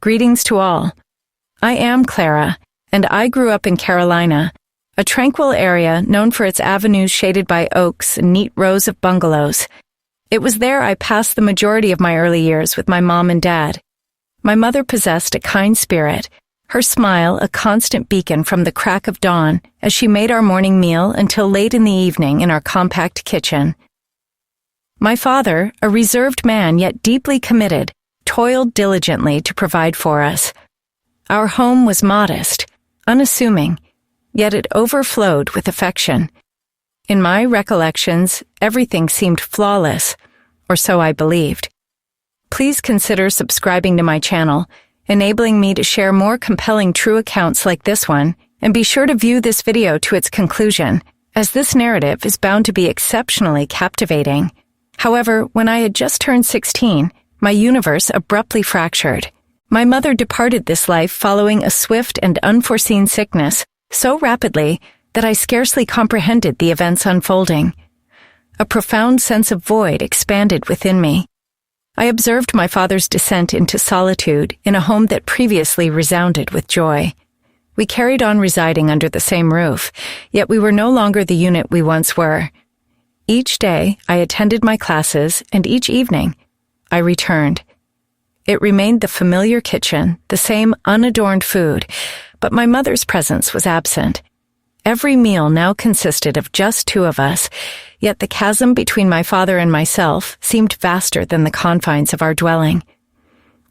Greetings to all. I am Clara, and I grew up in Carolina, a tranquil area known for its avenues shaded by oaks and neat rows of bungalows. It was there I passed the majority of my early years with my mom and dad. My mother possessed a kind spirit, her smile a constant beacon from the crack of dawn as she made our morning meal until late in the evening in our compact kitchen. My father, a reserved man yet deeply committed, toiled diligently to provide for us. Our home was modest, unassuming, yet it overflowed with affection. In my recollections, everything seemed flawless, or so I believed. Please consider subscribing to my channel, enabling me to share more compelling true accounts like this one, and be sure to view this video to its conclusion, as this narrative is bound to be exceptionally captivating. However, when I had just turned 16, my universe abruptly fractured. My mother departed this life following a swift and unforeseen sickness so rapidly that I scarcely comprehended the events unfolding. A profound sense of void expanded within me. I observed my father's descent into solitude in a home that previously resounded with joy. We carried on residing under the same roof, yet we were no longer the unit we once were. Each day, I attended my classes, and each evening, I returned. It remained the familiar kitchen, the same unadorned food, but my mother's presence was absent. Every meal now consisted of just two of us, yet the chasm between my father and myself seemed vaster than the confines of our dwelling.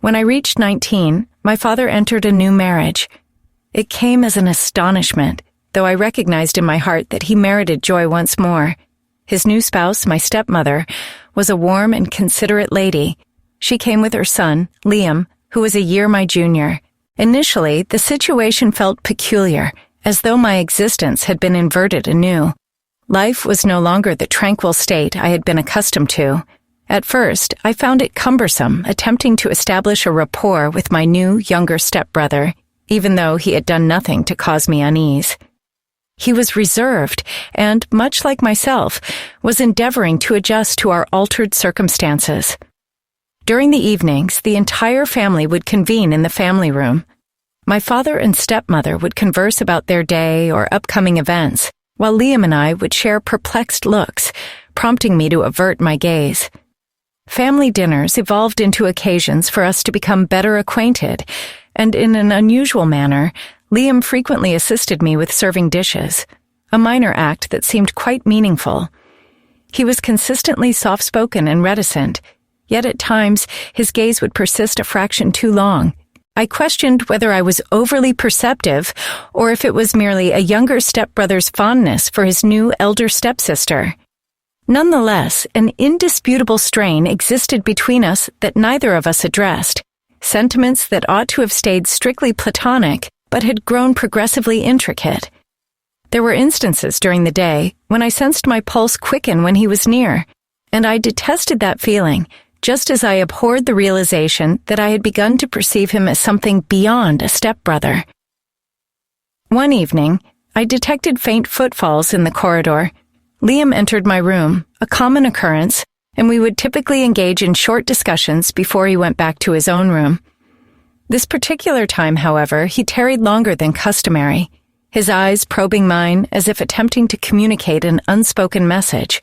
When I reached 19, my father entered a new marriage. It came as an astonishment, though I recognized in my heart that he merited joy once more. His new spouse, my stepmother, was a warm and considerate lady. She came with her son, Liam, who was a year my junior. Initially, the situation felt peculiar, as though my existence had been inverted anew. Life was no longer the tranquil state I had been accustomed to. At first, I found it cumbersome attempting to establish a rapport with my new, younger stepbrother, even though he had done nothing to cause me unease. He was reserved and, much like myself, was endeavoring to adjust to our altered circumstances. During the evenings, the entire family would convene in the family room. My father and stepmother would converse about their day or upcoming events, while Liam and I would share perplexed looks, prompting me to avert my gaze. Family dinners evolved into occasions for us to become better acquainted, and in an unusual manner, Liam frequently assisted me with serving dishes, a minor act that seemed quite meaningful. He was consistently soft-spoken and reticent, yet at times his gaze would persist a fraction too long. I questioned whether I was overly perceptive or if it was merely a younger stepbrother's fondness for his new elder stepsister. Nonetheless, an indisputable strain existed between us that neither of us addressed, sentiments that ought to have stayed strictly platonic but had grown progressively intricate. There were instances during the day when I sensed my pulse quicken when he was near, and I detested that feeling, just as I abhorred the realization that I had begun to perceive him as something beyond a stepbrother. One evening, I detected faint footfalls in the corridor. Liam entered my room, a common occurrence, and we would typically engage in short discussions before he went back to his own room. This particular time, however, he tarried longer than customary, his eyes probing mine as if attempting to communicate an unspoken message.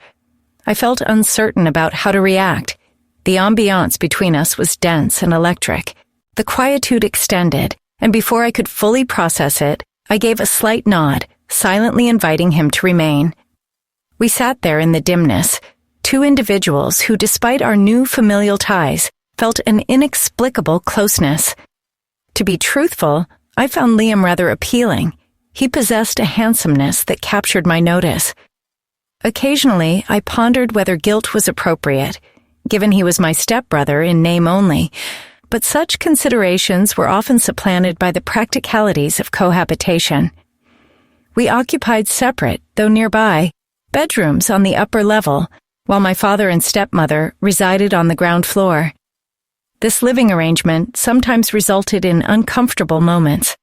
I felt uncertain about how to react. The ambiance between us was dense and electric. The quietude extended, and before I could fully process it, I gave a slight nod, silently inviting him to remain. We sat there in the dimness, two individuals who, despite our new familial ties, felt an inexplicable closeness. To be truthful, I found Liam rather appealing. He possessed a handsomeness that captured my notice. Occasionally, I pondered whether guilt was appropriate, given he was my stepbrother in name only, but such considerations were often supplanted by the practicalities of cohabitation. We occupied separate, though nearby, bedrooms on the upper level, while my father and stepmother resided on the ground floor. This living arrangement sometimes resulted in uncomfortable moments.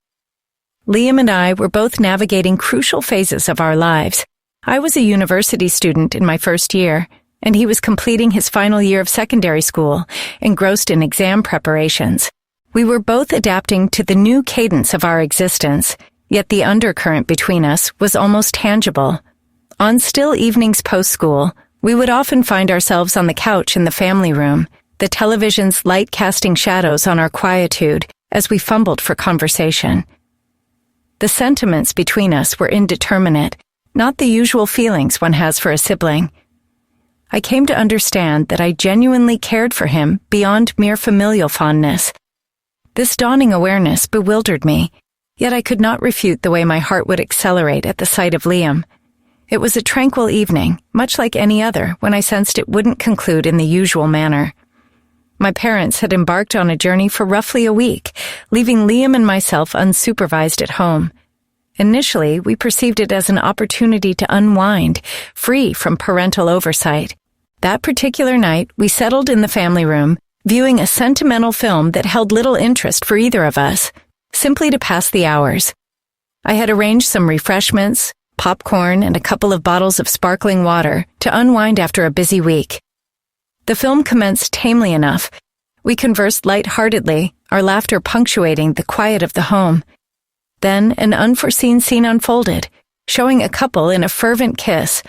Liam and I were both navigating crucial phases of our lives. I was a university student in my first year, and he was completing his final year of secondary school, engrossed in exam preparations. We were both adapting to the new cadence of our existence, yet the undercurrent between us was almost tangible. On still evenings post-school, we would often find ourselves on the couch in the family room, the television's light casting shadows on our quietude as we fumbled for conversation. The sentiments between us were indeterminate, not the usual feelings one has for a sibling. I came to understand that I genuinely cared for him beyond mere familial fondness. This dawning awareness bewildered me, yet I could not refute the way my heart would accelerate at the sight of Liam. It was a tranquil evening, much like any other, when I sensed it wouldn't conclude in the usual manner. My parents had embarked on a journey for roughly a week, leaving Liam and myself unsupervised at home. Initially, we perceived it as an opportunity to unwind, free from parental oversight. That particular night, we settled in the family room, viewing a sentimental film that held little interest for either of us, simply to pass the hours. I had arranged some refreshments, popcorn, and a couple of bottles of sparkling water to unwind after a busy week. The film commenced tamely enough. We conversed light-heartedly, our laughter punctuating the quiet of the home. Then an unforeseen scene unfolded, showing a couple in a fervent kiss.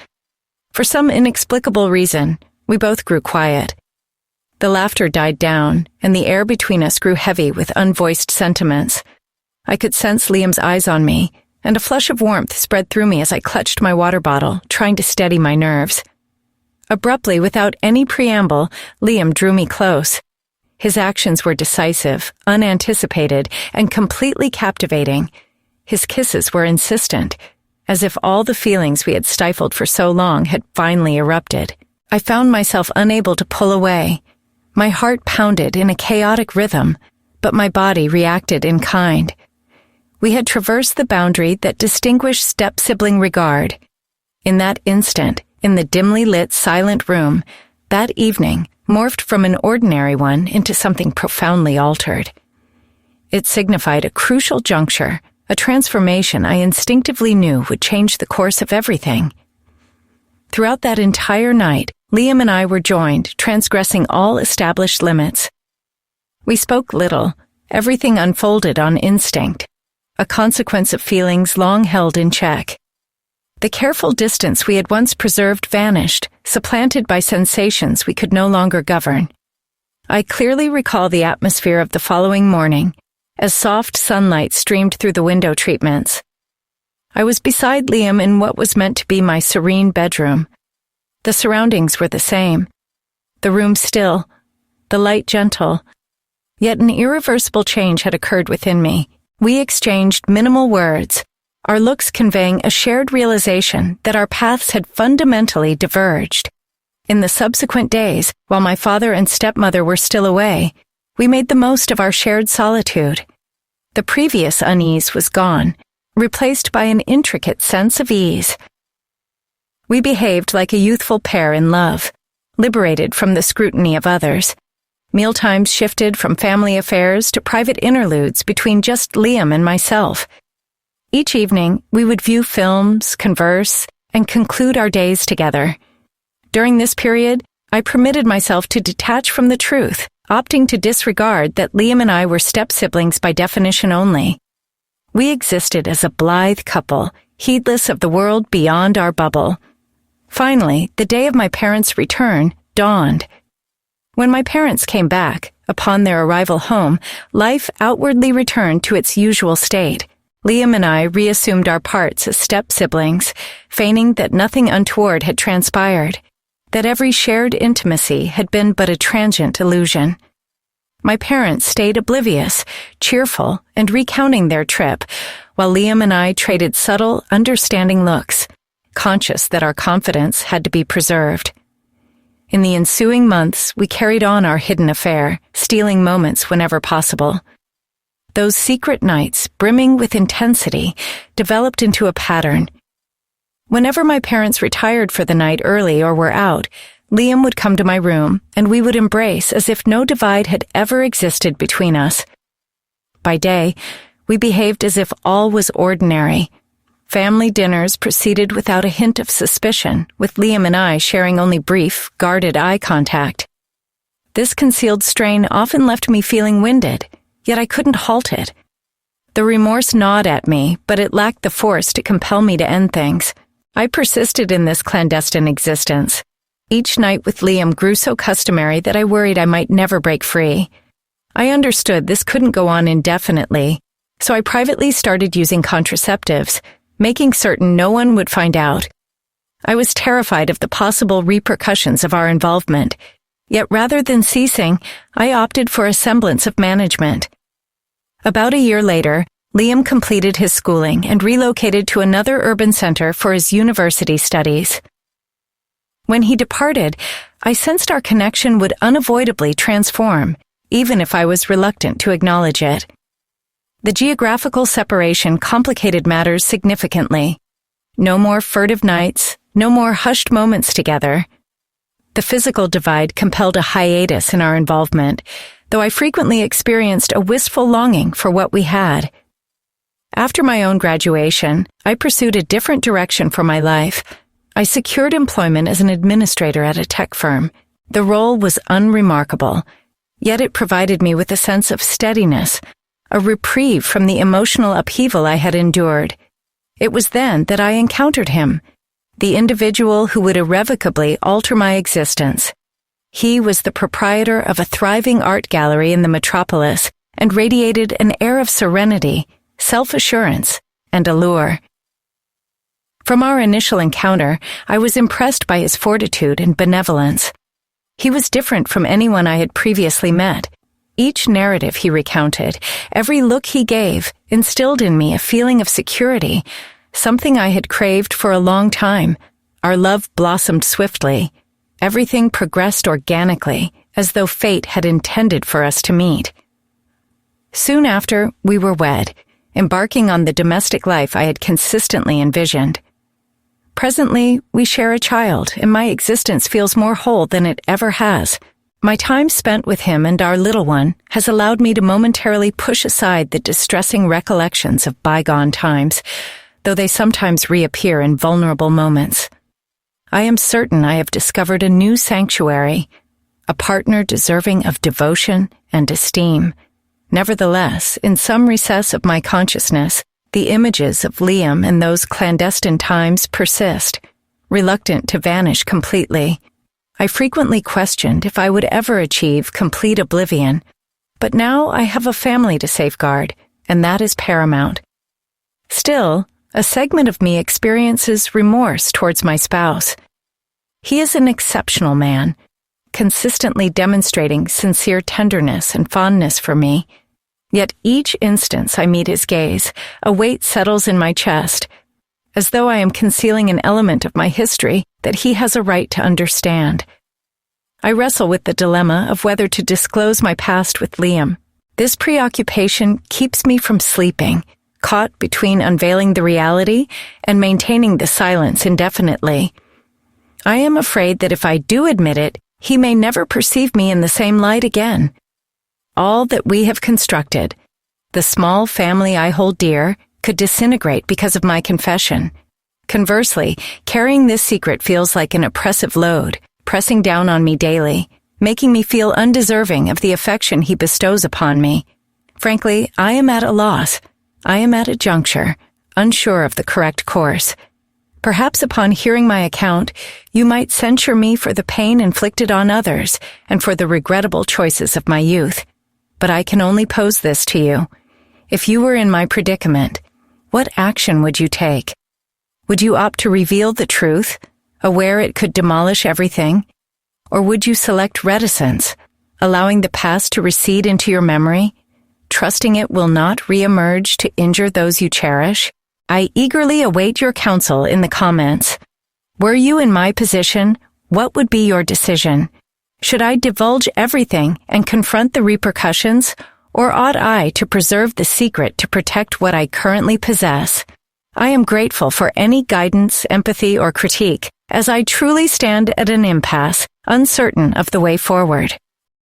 For some inexplicable reason, we both grew quiet. The laughter died down, and the air between us grew heavy with unvoiced sentiments. I could sense Liam's eyes on me, and a flush of warmth spread through me as I clutched my water bottle, trying to steady my nerves. Abruptly, without any preamble, Liam drew me close. His actions were decisive, unanticipated, and completely captivating. His kisses were insistent, as if all the feelings we had stifled for so long had finally erupted. I found myself unable to pull away. My heart pounded in a chaotic rhythm, but my body reacted in kind. We had traversed the boundary that distinguished step-sibling regard. In that instant, in the dimly lit, silent room, that evening morphed from an ordinary one into something profoundly altered. It signified a crucial juncture, a transformation I instinctively knew would change the course of everything. Throughout that entire night, Liam and I were joined, transgressing all established limits. We spoke little. Everything unfolded on instinct, a consequence of feelings long held in check. The careful distance we had once preserved vanished, supplanted by sensations we could no longer govern. I clearly recall the atmosphere of the following morning, as soft sunlight streamed through the window treatments. I was beside Liam in what was meant to be my serene bedroom. The surroundings were the same. The room still, the light gentle. Yet an irreversible change had occurred within me. We exchanged minimal words, our looks conveying a shared realization that our paths had fundamentally diverged. In the subsequent days, while my father and stepmother were still away, we made the most of our shared solitude. The previous unease was gone, replaced by an intricate sense of ease. We behaved like a youthful pair in love, liberated from the scrutiny of others. Mealtimes shifted from family affairs to private interludes between just Liam and myself. Each evening, we would view films, converse, and conclude our days together. During this period, I permitted myself to detach from the truth, opting to disregard that Liam and I were step-siblings by definition only. We existed as a blithe couple, heedless of the world beyond our bubble. Finally, the day of my parents' return dawned. When my parents came back, upon their arrival home, life outwardly returned to its usual state. Liam and I reassumed our parts as step-siblings, feigning that nothing untoward had transpired, that every shared intimacy had been but a transient illusion. My parents stayed oblivious, cheerful, and recounting their trip, while Liam and I traded subtle, understanding looks, conscious that our confidence had to be preserved. In the ensuing months, we carried on our hidden affair, stealing moments whenever possible. Those secret nights, brimming with intensity, developed into a pattern. Whenever my parents retired for the night early or were out, Liam would come to my room, and we would embrace as if no divide had ever existed between us. By day, we behaved as if all was ordinary. Family dinners proceeded without a hint of suspicion, with Liam and I sharing only brief, guarded eye contact. This concealed strain often left me feeling winded, yet I couldn't halt it. The remorse gnawed at me, but it lacked the force to compel me to end things. I persisted in this clandestine existence. Each night with Liam grew so customary that I worried I might never break free. I understood this couldn't go on indefinitely, so I privately started using contraceptives, making certain no one would find out. I was terrified of the possible repercussions of our involvement, yet rather than ceasing, I opted for a semblance of management. About a year later, Liam completed his schooling and relocated to another urban center for his university studies. When he departed, I sensed our connection would unavoidably transform, even if I was reluctant to acknowledge it. The geographical separation complicated matters significantly. No more furtive nights, no more hushed moments together. The physical divide compelled a hiatus in our involvement, though I frequently experienced a wistful longing for what we had. After my own graduation, I pursued a different direction for my life. I secured employment as an administrator at a tech firm. The role was unremarkable, yet it provided me with a sense of steadiness, a reprieve from the emotional upheaval I had endured. It was then that I encountered him, the individual who would irrevocably alter my existence. He was the proprietor of a thriving art gallery in the metropolis and radiated an air of serenity, self-assurance, and allure. From our initial encounter, I was impressed by his fortitude and benevolence. He was different from anyone I had previously met. Each narrative he recounted, every look he gave, instilled in me a feeling of security, something I had craved for a long time. Our love blossomed swiftly. Everything progressed organically, as though fate had intended for us to meet. Soon after, we were wed, embarking on the domestic life I had consistently envisioned. Presently, we share a child, and my existence feels more whole than it ever has. My time spent with him and our little one has allowed me to momentarily push aside the distressing recollections of bygone times, though they sometimes reappear in vulnerable moments. I am certain I have discovered a new sanctuary, a partner deserving of devotion and esteem. Nevertheless, in some recess of my consciousness, the images of Liam in those clandestine times persist, reluctant to vanish completely. I frequently questioned if I would ever achieve complete oblivion, but now I have a family to safeguard, and that is paramount. Still, a segment of me experiences remorse towards my spouse. He is an exceptional man, consistently demonstrating sincere tenderness and fondness for me. Yet each instance I meet his gaze, a weight settles in my chest, as though I am concealing an element of my history that he has a right to understand. I wrestle with the dilemma of whether to disclose my past with Liam. This preoccupation keeps me from sleeping, caught between unveiling the reality and maintaining the silence indefinitely. I am afraid that if I do admit it, he may never perceive me in the same light again. All that we have constructed, the small family I hold dear, could disintegrate because of my confession. Conversely, carrying this secret feels like an oppressive load, pressing down on me daily, making me feel undeserving of the affection he bestows upon me. Frankly, I am at a loss. I am at a juncture, unsure of the correct course. Perhaps upon hearing my account, you might censure me for the pain inflicted on others and for the regrettable choices of my youth. But I can only pose this to you. If you were in my predicament, what action would you take? Would you opt to reveal the truth, aware it could demolish everything? Or would you select reticence, allowing the past to recede into your memory, trusting it will not re-emerge to injure those you cherish? I eagerly await your counsel in the comments. Were you in my position, what would be your decision? Should I divulge everything and confront the repercussions, or ought I to preserve the secret to protect what I currently possess? I am grateful for any guidance, empathy, or critique, as I truly stand at an impasse, uncertain of the way forward.